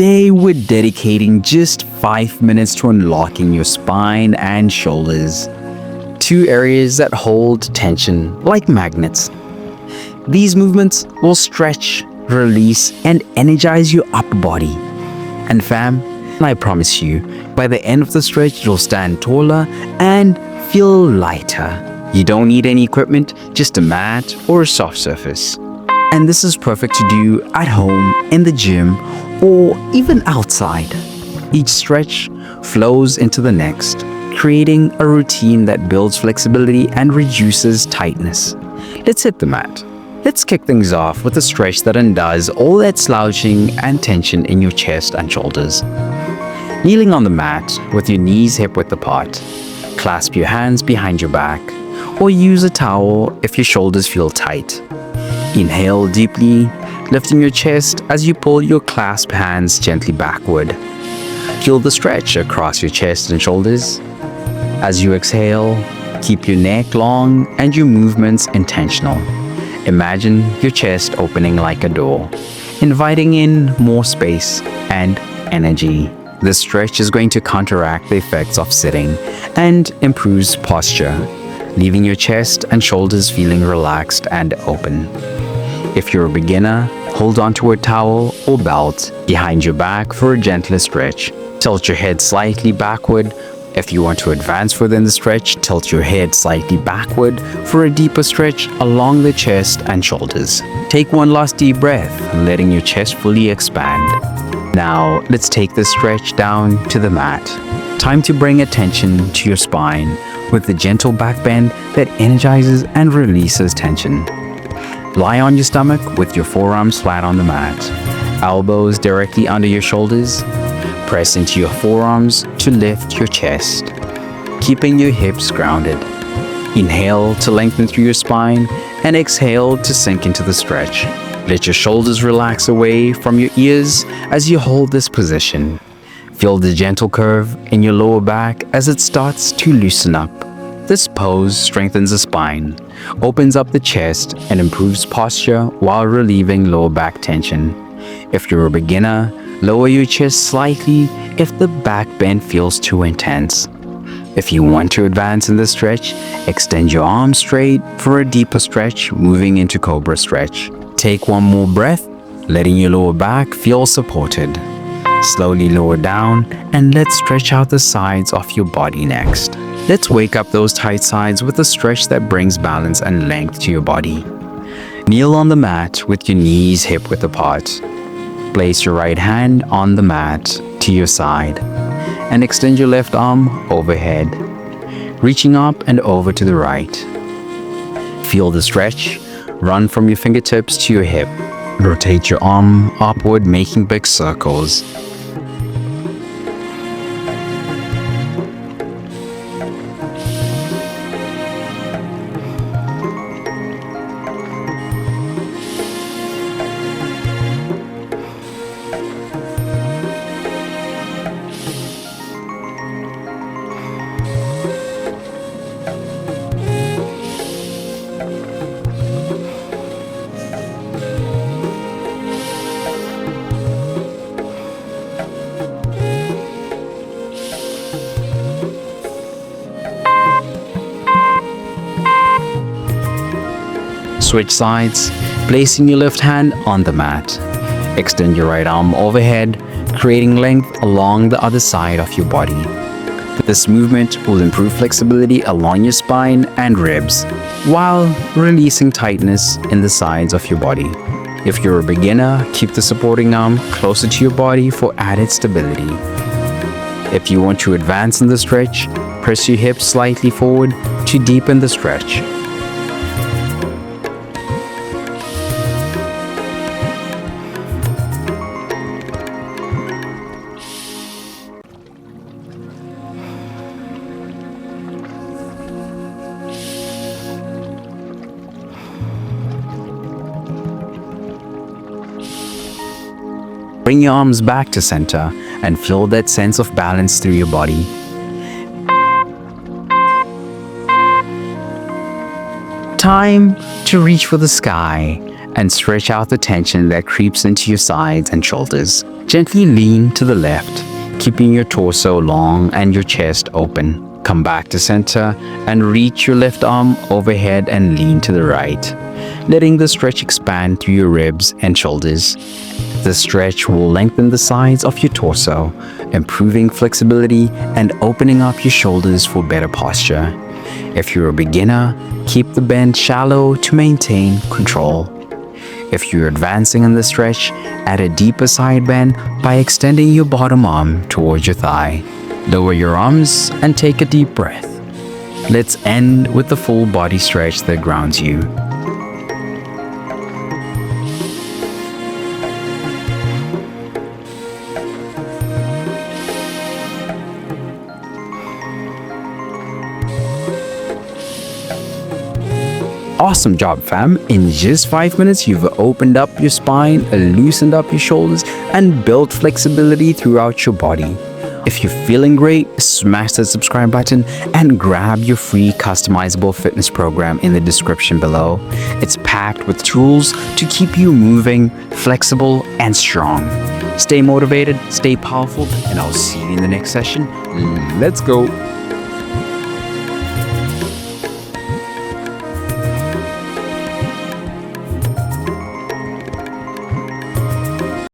Today we're dedicating just 5 minutes to unlocking your spine and shoulders, two areas that hold tension like magnets. These movements will stretch, release, and energize your upper body. And fam, I promise you, by the end of the stretch, you'll stand taller and feel lighter. You don't need any equipment, just a mat or a soft surface. And this is perfect to do at home, in the gym, or even outside. Each stretch flows into the next, creating a routine that builds flexibility and reduces tightness. Let's hit the mat. Let's kick things off with a stretch that undoes all that slouching and tension in your chest and shoulders. Kneeling on the mat with your knees hip-width apart, clasp your hands behind your back, or use a towel if your shoulders feel tight. Inhale deeply, lifting your chest as you pull your clasped hands gently backward. Feel the stretch across your chest and shoulders. As you exhale, keep your neck long and your movements intentional. Imagine your chest opening like a door, inviting in more space and energy. This stretch is going to counteract the effects of sitting and improves posture, leaving your chest and shoulders feeling relaxed and open. If you're a beginner, hold onto a towel or belt behind your back for a gentler stretch. Tilt your head slightly backward. If you want to advance within the stretch, tilt your head slightly backward for a deeper stretch along the chest and shoulders. Take one last deep breath, letting your chest fully expand. Now, let's take this stretch down to the mat. Time to bring attention to your spine with the gentle back bend that energizes and releases tension. Lie on your stomach with your forearms flat on the mat, elbows directly under your shoulders. Press into your forearms to lift your chest, keeping your hips grounded. Inhale to lengthen through your spine and exhale to sink into the stretch. Let your shoulders relax away from your ears as you hold this position. Feel the gentle curve in your lower back as it starts to loosen up. This pose strengthens the spine, opens up the chest, and improves posture while relieving lower back tension. If you're a beginner, lower your chest slightly if the back bend feels too intense. If you want to advance in the stretch, extend your arms straight for a deeper stretch, moving into cobra stretch. Take one more breath, letting your lower back feel supported. Slowly lower down and let's stretch out the sides of your body next. Let's wake up those tight sides with a stretch that brings balance and length to your body. Kneel on the mat with your knees hip-width apart. Place your right hand on the mat to your side and extend your left arm overhead, reaching up and over to the right. Feel the stretch run from your fingertips to your hip. Rotate your arm upward, making big circles. Switch sides, placing your left hand on the mat. Extend your right arm overhead, creating length along the other side of your body. This movement will improve flexibility along your spine and ribs, while releasing tightness in the sides of your body. If you're a beginner, keep the supporting arm closer to your body for added stability. If you want to advance in the stretch, press your hips slightly forward to deepen the stretch. Bring your arms back to center and feel that sense of balance through your body. Time to reach for the sky and stretch out the tension that creeps into your sides and shoulders. Gently lean to the left, keeping your torso long and your chest open. Come back to center and reach your left arm overhead and lean to the right, letting the stretch expand through your ribs and shoulders. The stretch will lengthen the sides of your torso, improving flexibility and opening up your shoulders for better posture. If you're a beginner, keep the bend shallow to maintain control. If you're advancing in the stretch, add a deeper side bend by extending your bottom arm towards your thigh. Lower your arms and take a deep breath. Let's end with the full body stretch that grounds you. Awesome job, fam. In just 5 minutes, you've opened up your spine, loosened up your shoulders, and built flexibility throughout your body. If you're feeling great, smash that subscribe button and grab your free customizable fitness program in the description below. It's packed with tools to keep you moving, flexible, and strong. Stay motivated, stay powerful, and I'll see you in the next session. Let's go.